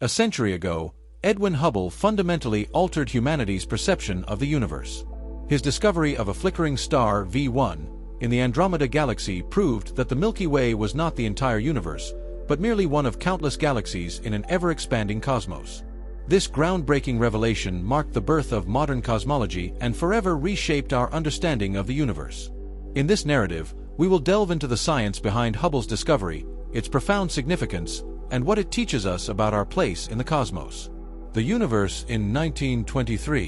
A century ago, Edwin Hubble fundamentally altered humanity's perception of the universe. His discovery of a flickering star, V1, in the Andromeda galaxy proved that the Milky Way was not the entire universe, but merely one of countless galaxies in an ever-expanding cosmos. This groundbreaking revelation marked the birth of modern cosmology and forever reshaped our understanding of the universe. In this narrative, we will delve into the science behind Hubble's discovery, its profound significance, and what it teaches us about our place in the cosmos. The universe in 1923.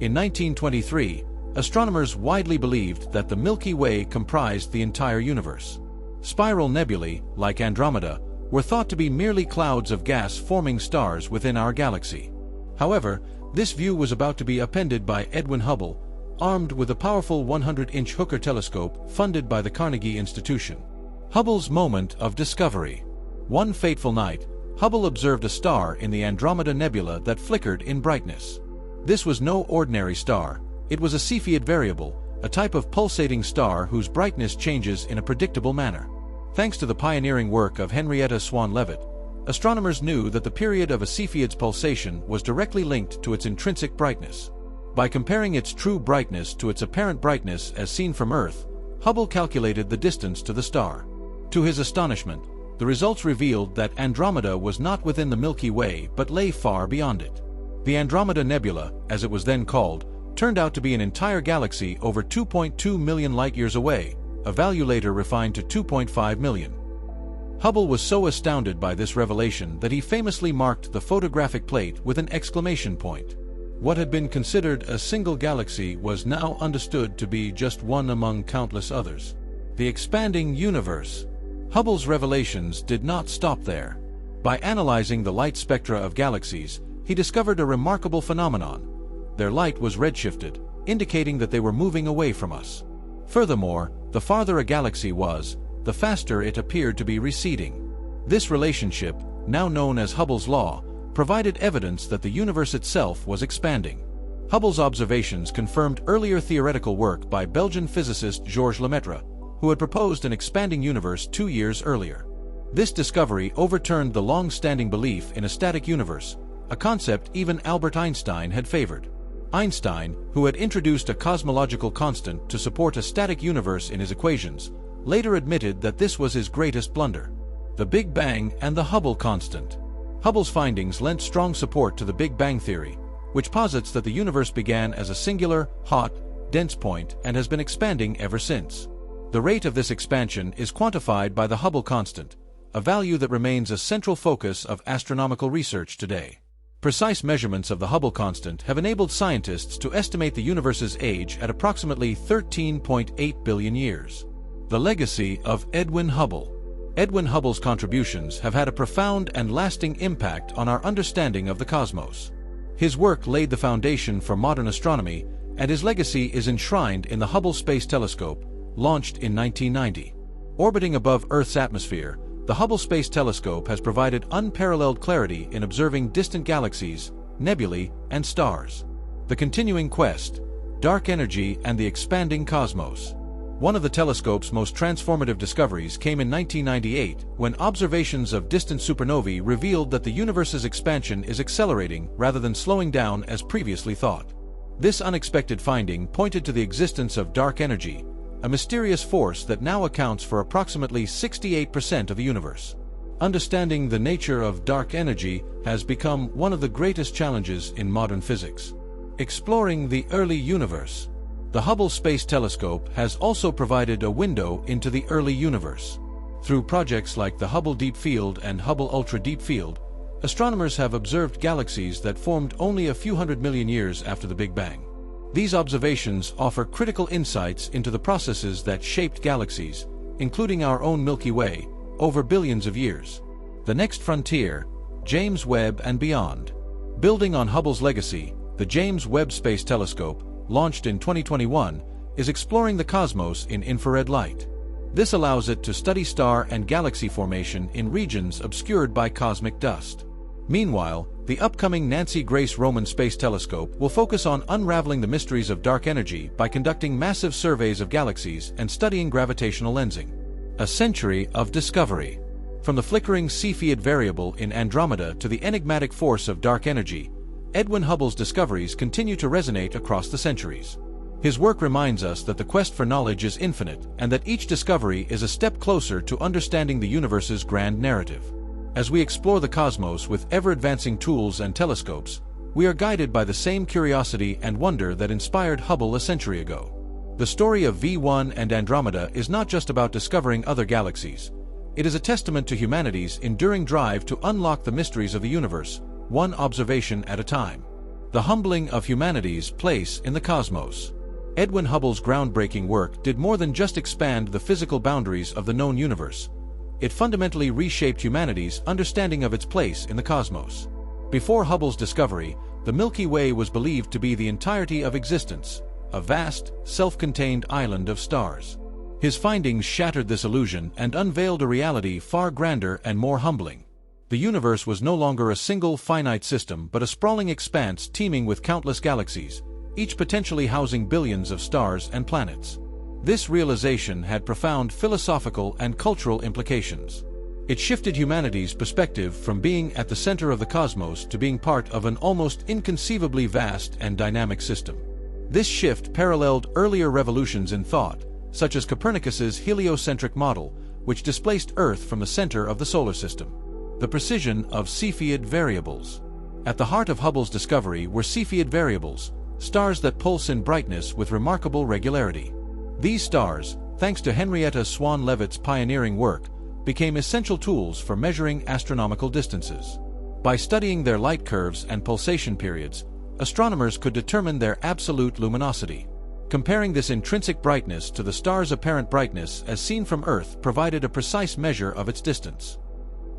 In 1923, astronomers widely believed that the Milky Way comprised the entire universe. Spiral nebulae, like Andromeda, were thought to be merely clouds of gas forming stars within our galaxy. However, this view was about to be upended by Edwin Hubble, armed with a powerful 100-inch Hooker telescope funded by the Carnegie Institution. Hubble's moment of discovery. One fateful night, Hubble observed a star in the Andromeda Nebula that flickered in brightness. This was no ordinary star. It was a Cepheid variable, a type of pulsating star whose brightness changes in a predictable manner. Thanks to the pioneering work of Henrietta Swan-Leavitt, astronomers knew that the period of a Cepheid's pulsation was directly linked to its intrinsic brightness. By comparing its true brightness to its apparent brightness as seen from Earth, Hubble calculated the distance to the star. To his astonishment, the results revealed that Andromeda was not within the Milky Way but lay far beyond it. The Andromeda Nebula, as it was then called, turned out to be an entire galaxy over 2.2 million light-years away, a value later refined to 2.5 million. Hubble was so astounded by this revelation that he famously marked the photographic plate with an exclamation point. What had been considered a single galaxy was now understood to be just one among countless others. The expanding universe. Hubble's revelations did not stop there. By analyzing the light spectra of galaxies, he discovered a remarkable phenomenon. Their light was redshifted, indicating that they were moving away from us. Furthermore, the farther a galaxy was, the faster it appeared to be receding. This relationship, now known as Hubble's law, provided evidence that the universe itself was expanding. Hubble's observations confirmed earlier theoretical work by Belgian physicist Georges Lemaitre, who had proposed an expanding universe 2 years earlier. This discovery overturned the long-standing belief in a static universe, a concept even Albert Einstein had favored. Einstein, who had introduced a cosmological constant to support a static universe in his equations, later admitted that this was his greatest blunder. The Big Bang and the Hubble constant. Hubble's findings lent strong support to the Big Bang theory, which posits that the universe began as a singular, hot, dense point and has been expanding ever since. The rate of this expansion is quantified by the Hubble constant, a value that remains a central focus of astronomical research today. Precise measurements of the Hubble constant have enabled scientists to estimate the universe's age at approximately 13.8 billion years. The legacy of Edwin Hubble. Edwin Hubble's contributions have had a profound and lasting impact on our understanding of the cosmos. His work laid the foundation for modern astronomy, and his legacy is enshrined in the Hubble Space Telescope, launched in 1990. Orbiting above Earth's atmosphere, the Hubble Space Telescope has provided unparalleled clarity in observing distant galaxies, nebulae, and stars. The continuing quest, dark energy and the expanding cosmos. One of the telescope's most transformative discoveries came in 1998 when observations of distant supernovae revealed that the universe's expansion is accelerating rather than slowing down as previously thought. This unexpected finding pointed to the existence of dark energy, a mysterious force that now accounts for approximately 68% of the universe. Understanding the nature of dark energy has become one of the greatest challenges in modern physics. Exploring the early universe. The Hubble Space Telescope has also provided a window into the early universe. Through projects like the Hubble Deep Field and Hubble Ultra Deep Field, astronomers have observed galaxies that formed only a few hundred million years after the Big Bang. These observations offer critical insights into the processes that shaped galaxies, including our own Milky Way, over billions of years. The next frontier, James Webb and beyond. Building on Hubble's legacy, the James Webb Space Telescope, launched in 2021, is exploring the cosmos in infrared light. This allows it to study star and galaxy formation in regions obscured by cosmic dust. Meanwhile, the upcoming Nancy Grace Roman Space Telescope will focus on unraveling the mysteries of dark energy by conducting massive surveys of galaxies and studying gravitational lensing. A century of discovery. From the flickering Cepheid variable in Andromeda to the enigmatic force of dark energy, Edwin Hubble's discoveries continue to resonate across the centuries. His work reminds us that the quest for knowledge is infinite and that each discovery is a step closer to understanding the universe's grand narrative. As we explore the cosmos with ever-advancing tools and telescopes, we are guided by the same curiosity and wonder that inspired Hubble a century ago. The story of V1 and Andromeda is not just about discovering other galaxies. It is a testament to humanity's enduring drive to unlock the mysteries of the universe, one observation at a time. The humbling of humanity's place in the cosmos. Edwin Hubble's groundbreaking work did more than just expand the physical boundaries of the known universe. It fundamentally reshaped humanity's understanding of its place in the cosmos. Before Hubble's discovery, the Milky Way was believed to be the entirety of existence, a vast, self-contained island of stars. His findings shattered this illusion and unveiled a reality far grander and more humbling. The universe was no longer a single finite system but a sprawling expanse teeming with countless galaxies, each potentially housing billions of stars and planets. This realization had profound philosophical and cultural implications. It shifted humanity's perspective from being at the center of the cosmos to being part of an almost inconceivably vast and dynamic system. This shift paralleled earlier revolutions in thought, such as Copernicus's heliocentric model, which displaced Earth from the center of the solar system. The precision of Cepheid variables. At the heart of Hubble's discovery were Cepheid variables, stars that pulse in brightness with remarkable regularity. These stars, thanks to Henrietta Swan-Leavitt's pioneering work, became essential tools for measuring astronomical distances. By studying their light curves and pulsation periods, astronomers could determine their absolute luminosity. Comparing this intrinsic brightness to the star's apparent brightness as seen from Earth provided a precise measure of its distance.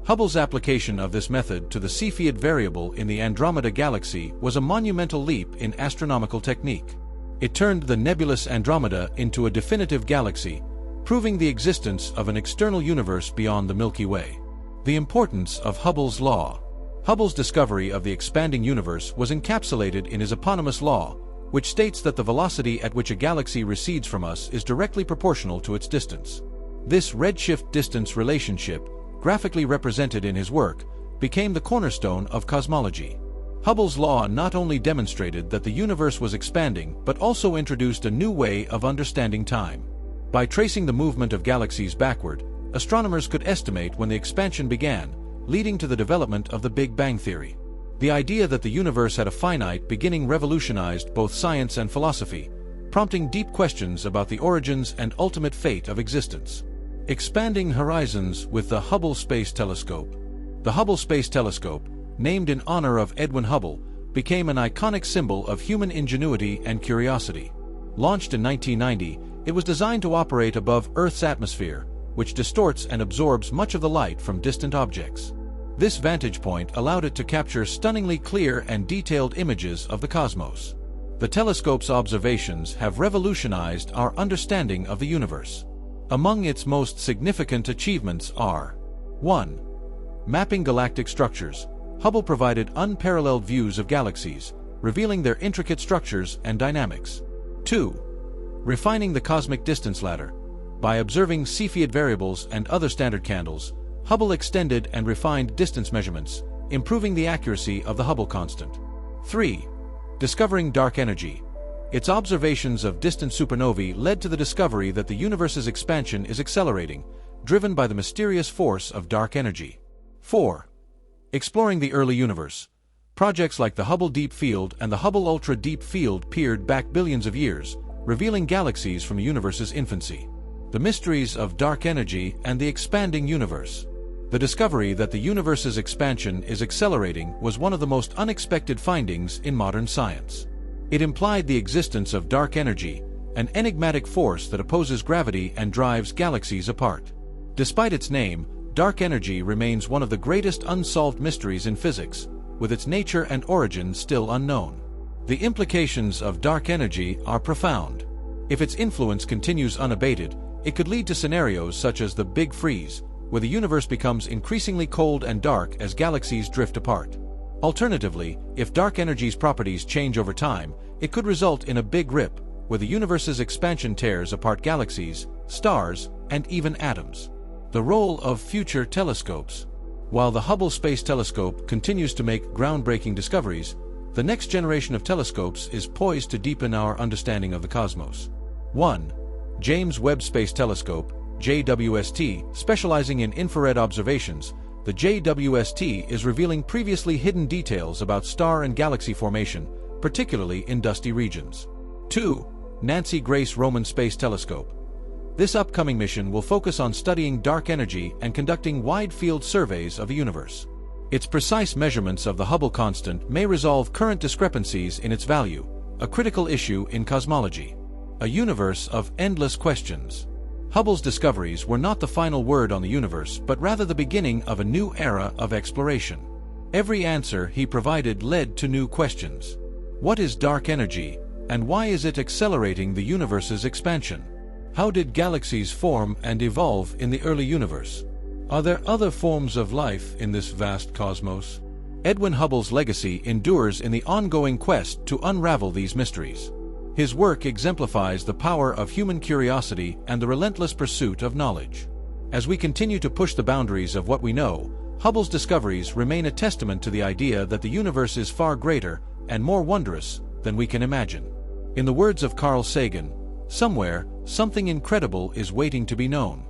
Hubble's application of this method to the Cepheid variable in the Andromeda galaxy was a monumental leap in astronomical technique. It turned the nebulous Andromeda into a definitive galaxy, proving the existence of an external universe beyond the Milky Way. The importance of Hubble's law. Hubble's discovery of the expanding universe was encapsulated in his eponymous law, which states that the velocity at which a galaxy recedes from us is directly proportional to its distance. This redshift-distance relationship, graphically represented in his work, became the cornerstone of cosmology. Hubble's law not only demonstrated that the universe was expanding but also introduced a new way of understanding time. By tracing the movement of galaxies backward, astronomers could estimate when the expansion began, leading to the development of the Big Bang theory. The idea that the universe had a finite beginning revolutionized both science and philosophy, prompting deep questions about the origins and ultimate fate of existence. Expanding horizons with the Hubble Space Telescope. The Hubble Space Telescope, named in honor of Edwin Hubble, became an iconic symbol of human ingenuity and curiosity. Launched in 1990, it was designed to operate above Earth's atmosphere, which distorts and absorbs much of the light from distant objects. This vantage point allowed it to capture stunningly clear and detailed images of the cosmos. The telescope's observations have revolutionized our understanding of the universe. Among its most significant achievements are: 1. Mapping galactic structures. Hubble provided unparalleled views of galaxies, revealing their intricate structures and dynamics. 2. Refining the cosmic distance ladder. By observing Cepheid variables and other standard candles, Hubble extended and refined distance measurements, improving the accuracy of the Hubble constant. 3. Discovering dark energy. Its observations of distant supernovae led to the discovery that the universe's expansion is accelerating, driven by the mysterious force of dark energy. 4. Exploring the early universe. Projects like the Hubble Deep Field and the Hubble Ultra Deep Field peered back billions of years, revealing galaxies from the universe's infancy. The mysteries of dark energy and the expanding universe. The discovery that the universe's expansion is accelerating was one of the most unexpected findings in modern science. It implied the existence of dark energy, an enigmatic force that opposes gravity and drives galaxies apart. Despite its name, dark energy remains one of the greatest unsolved mysteries in physics, with its nature and origin still unknown. The implications of dark energy are profound. If its influence continues unabated, it could lead to scenarios such as the Big Freeze, where the universe becomes increasingly cold and dark as galaxies drift apart. Alternatively, if dark energy's properties change over time, it could result in a Big Rip, where the universe's expansion tears apart galaxies, stars, and even atoms. The role of future telescopes. While the Hubble Space Telescope continues to make groundbreaking discoveries, the next generation of telescopes is poised to deepen our understanding of the cosmos. 1. James Webb Space Telescope, JWST, specializing in infrared observations, the JWST is revealing previously hidden details about star and galaxy formation, particularly in dusty regions. 2. Nancy Grace Roman Space Telescope. This upcoming mission will focus on studying dark energy and conducting wide-field surveys of the universe. Its precise measurements of the Hubble constant may resolve current discrepancies in its value, a critical issue in cosmology. A universe of endless questions. Hubble's discoveries were not the final word on the universe, but rather the beginning of a new era of exploration. Every answer he provided led to new questions. What is dark energy, and why is it accelerating the universe's expansion? How did galaxies form and evolve in the early universe? Are there other forms of life in this vast cosmos? Edwin Hubble's legacy endures in the ongoing quest to unravel these mysteries. His work exemplifies the power of human curiosity and the relentless pursuit of knowledge. As we continue to push the boundaries of what we know, Hubble's discoveries remain a testament to the idea that the universe is far greater and more wondrous than we can imagine. In the words of Carl Sagan, somewhere, something incredible is waiting to be known.